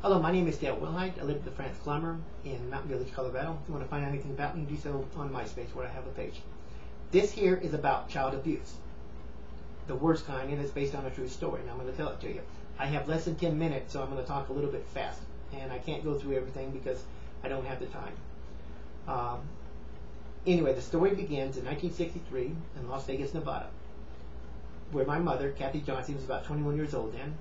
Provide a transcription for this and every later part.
Hello, my name is Dale Wilhite. I live at the France Plumber in Mountain Village, Colorado. If you want to find out anything about me, do so on MySpace, where I have a page. This here is about child abuse, the worst kind, and it's based on a true story, and I'm going to tell it to you. I have less than 10 minutes, so I'm going to talk a little bit fast, and I can't go through everything because I don't have the time. Anyway, the story begins in 1963 in Las Vegas, Nevada, where my mother, Kathy Johnson, was about 21 years old then,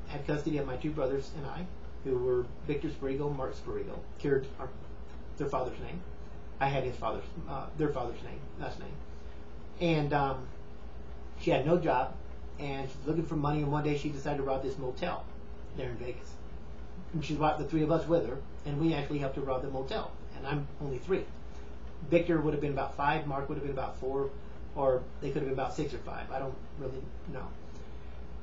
had custody of my two brothers and I, who were Victor Spirigo and Mark Spirigo, carried their father's name. I had their father's name, last name. And she had no job, and she was looking for money, and one day she decided to rob this motel there in Vegas. And she brought the three of us with her, and we actually helped her rob the motel, and I'm only 3. Victor would have been about 5, Mark would have been about 4, or they could have been about 6 or 5. I don't really know.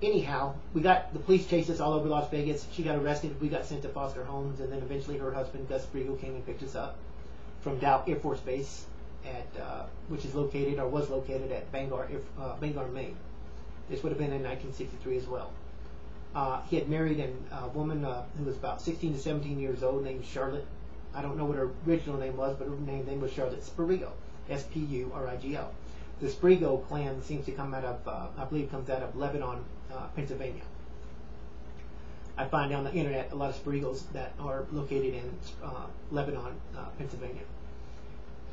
Anyhow, the police chased us all over Las Vegas. She got arrested. We got sent to foster homes, and then eventually her husband, Gus Spirigo, came and picked us up from Dow Air Force Base, which is located, or was located, at Bangor, Maine. This would have been in 1963 as well. He had married a woman who was about 16 to 17 years old, named Charlotte. I don't know what her original name was, but her name was Charlotte Spirigo, S-P-U-R-I-G-O. The Spirigo clan seems to come out of, I believe, comes out of Lebanon, Pennsylvania. I find on the internet a lot of Spirigos that are located in Lebanon, Pennsylvania.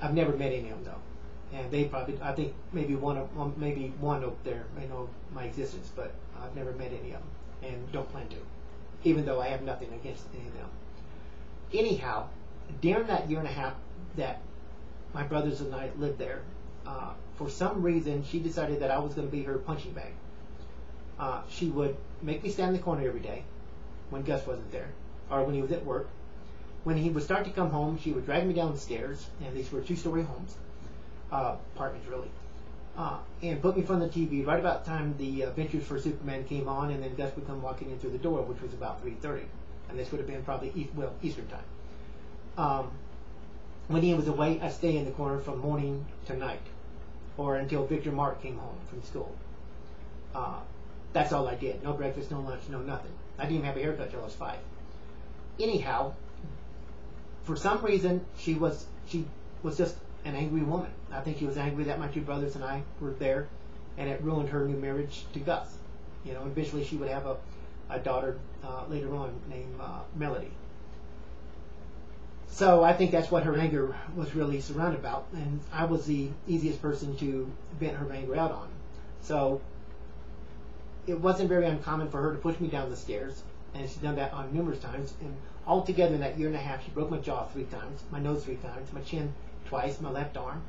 I've never met any of them though, and they probably, I think maybe one up there may know my existence, but I've never met any of them, and don't plan to, even though I have nothing against any of them. Anyhow, during that year and a half that my brothers and I lived there, for some reason she decided that I was going to be her punching bag. She would make me stand in the corner every day when Gus wasn't there, or when he was at work. When he would start to come home, she would drag me down the stairs, and these were 2-story homes, apartments really, and put me in front of the TV right about the time the Adventures for Superman came on, and then Gus would come walking in through the door, which was about 3:30, and this would have been probably Eastern time. When he was away, I'd stay in the corner from morning to night, or until Victor Mark came home from school. That's all I did. No breakfast, no lunch, no nothing. I didn't even have a haircut till I was 5. Anyhow, for some reason, she was just an angry woman. I think she was angry that my two brothers and I were there, and it ruined her new marriage to Gus. You know, eventually she would have a daughter later on named Melody. So I think that's what her anger was really surrounded about, and I was the easiest person to vent her anger out on. So it wasn't very uncommon for her to push me down the stairs, and she's done that on numerous times. And altogether in that year and a half, she broke my jaw 3 times, my nose 3 times, my chin twice, my left arm.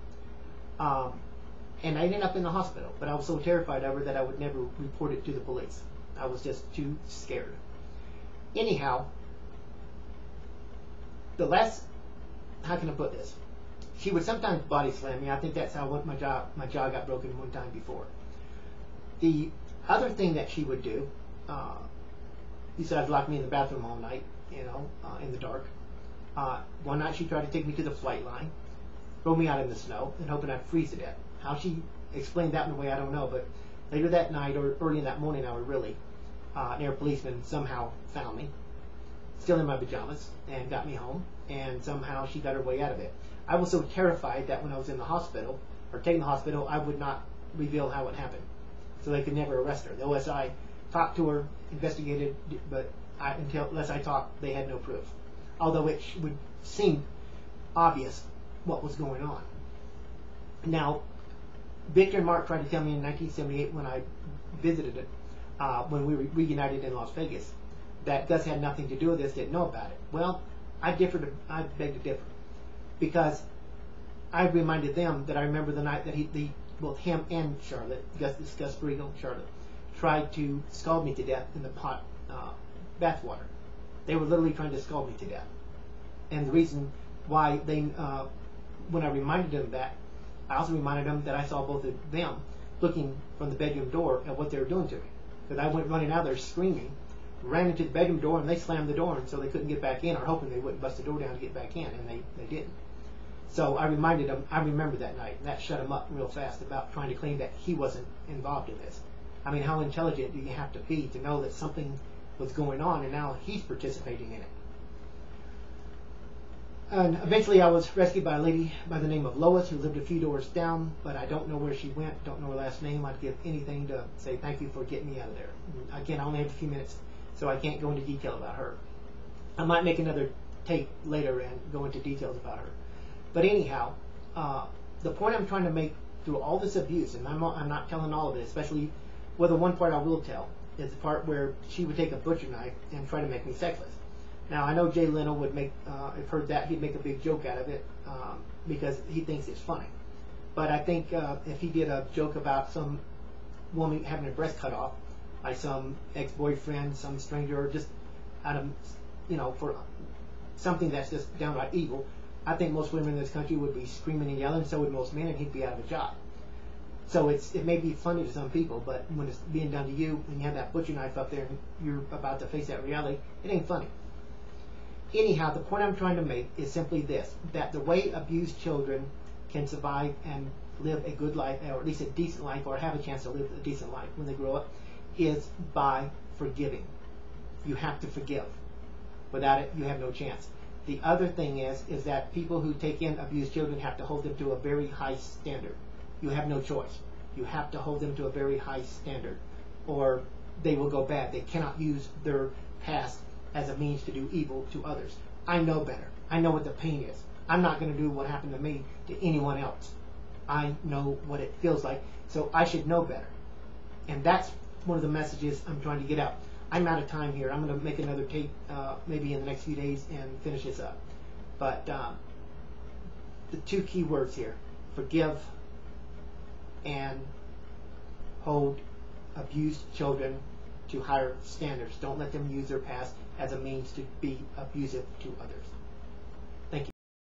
And I ended up in the hospital, but I was so terrified of her that I would never report it to the police. I was just too scared. Anyhow, how can I put this? She would sometimes body slam me. I think that's how my jaw got broken one time before. The other thing that she would do, besides lock me in the bathroom all night, you know, in the dark, one night she tried to take me to the flight line, throw me out in the snow, and hoping I'd freeze to death. How she explained that in a way, I don't know, but later that night, or early in that morning hour really, an air policeman somehow found me, still in my pajamas, and got me home, and somehow she got her way out of it. I was so terrified that when I was in the hospital, or taken to the hospital, I would not reveal how it happened, so they could never arrest her. The OSI talked to her, investigated, but unless I talked, they had no proof. Although it would seem obvious what was going on. Now, Victor and Mark tried to tell me in 1978 when I visited it, when we reunited in Las Vegas, that Gus had nothing to do with this, didn't know about it. Well, I beg to differ, because I reminded them that I remember the night that both him and Charlotte, Gus Spirigo and Charlotte, tried to scald me to death in the pot bath water. They were literally trying to scald me to death. And the reason why when I reminded them that, I also reminded them that I saw both of them looking from the bedroom door at what they were doing to me. Because I went running out there screaming, ran into the bedroom door, and they slammed the door, and so they couldn't get back in, or hoping they wouldn't bust the door down to get back in, and they didn't. So I reminded them, I remember that night, and that shut him up real fast about trying to claim that he wasn't involved in this. I mean, how intelligent do you have to be to know that something was going on, and now he's participating in it. And eventually I was rescued by a lady by the name of Lois, who lived a few doors down, but I don't know where she went, don't know her last name. I'd give anything to say thank you for getting me out of there. Again, I only have a few minutes, so I can't go into detail about her. I might make another tape later and go into details about her. But anyhow, the point I'm trying to make through all this abuse, and I'm not telling all of it, especially, well, the one part I will tell is the part where she would take a butcher knife and try to make me sexless. Now, I know Jay Leno would make, I've heard that, he'd make a big joke out of it because he thinks it's funny. But I think if he did a joke about some woman having her breast cut off by some ex-boyfriend, some stranger, or just out of, for something that's just downright evil, I think most women in this country would be screaming and yelling, so would most men, and he'd be out of a job. So it may be funny to some people, but when it's being done to you, and you have that butcher knife up there, and you're about to face that reality, it ain't funny. Anyhow, the point I'm trying to make is simply this, that the way abused children can survive and live a good life, or at least a decent life, or have a chance to live a decent life when they grow up, is by forgiving. You have to forgive. Without it, you have no chance. The other thing is that people who take in abused children have to hold them to a very high standard. You have no choice. You have to hold them to a very high standard, or they will go bad. They cannot use their past as a means to do evil to others. I know better. I know what the pain is. I'm not going to do what happened to me to anyone else. I know what it feels like, so I should know better. And that's one of the messages I'm trying to get out. I'm out of time here. I'm going to make another tape maybe in the next few days and finish this up. But the two key words here, forgive and hold abused children to higher standards. Don't let them use their past as a means to be abusive to others.